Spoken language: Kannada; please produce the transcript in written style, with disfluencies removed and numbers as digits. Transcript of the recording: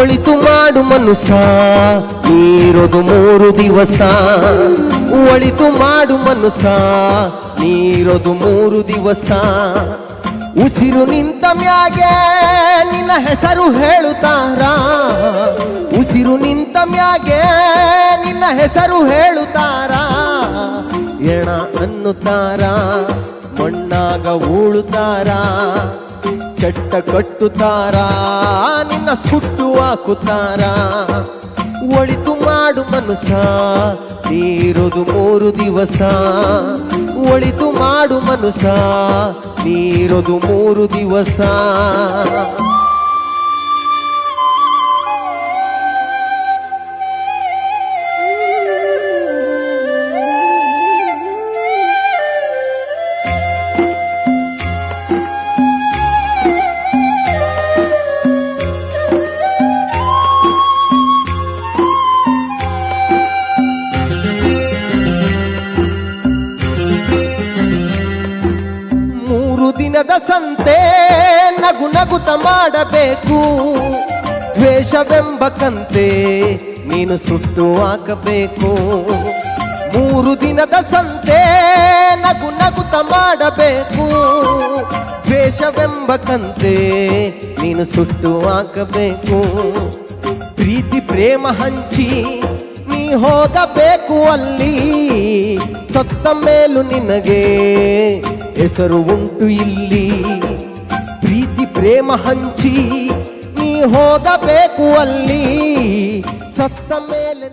ಒಳಿತು ಮಾಡು ಮನುಷ್ಯ ನೀರೋದು 3 ದಿವಸ. ಒಳಿತು ಮಾಡು ಮನುಷ್ಯ ನೀರೋದು 3 ದಿವಸ. ಉಸಿರು ನಿಂತ ಮ್ಯಾಗೆ ನಿನ್ನ ಹೆಸರು ಹೇಳುತ್ತಾರ. ಉಸಿರು ನಿಂತ ಮ್ಯಾಗೆ ನಿನ್ನ ಹೆಸರು ಹೇಳುತ್ತಾರ. ಎಣ ಅನ್ನುತ್ತಾರ, ಮಣ್ಣಾಗ ಉಳುತ್ತಾರ, ಚಟ್ಟ ಕಟ್ಟುತ್ತಾರ, ನಿನ್ನ ಸುಟ್ಟು ಹಾಕುತ್ತಾರ. ಒಳಿತು ಮಾಡು ಮನುಷ್ಯ ನೀರೋದು 3 ದಿವಸ. ಒಳಿತು ಮಾಡು ಮನುಷ್ಯ ನೀರೋದು 3 ದಿವಸ. ದಿನದ ಸಂತೆ ನಗು ನಗುತ ಮಾಡಬೇಕು. ದ್ವೇಷವೆಂಬ ಕಂತೆ ನೀನು ಸುಟ್ಟು ಹಾಕಬೇಕು. 3 ದಿನದ ಸಂತೆ ನಗು ನಗುತ ಮಾಡಬೇಕು. ದ್ವೇಷವೆಂಬ ಕಂತೆ ನೀನು ಸುಟ್ಟು ಹಾಕಬೇಕು. ಪ್ರೀತಿ ಪ್ರೇಮ ಹಂಚಿ ನೀ ಹೋಗಬೇಕು ಅಲ್ಲಿ. ಸತ್ತ ಮೇಲೂ ನಿನಗೆ ಹೆಸರು ಉಂಟು ಇಲ್ಲಿ. ಪ್ರೀತಿ ಪ್ರೇಮ ಹಂಚಿ ನೀ ಹೋಗಬೇಕು ಅಲ್ಲಿ. ಸತ್ತ ಮೇಲೆ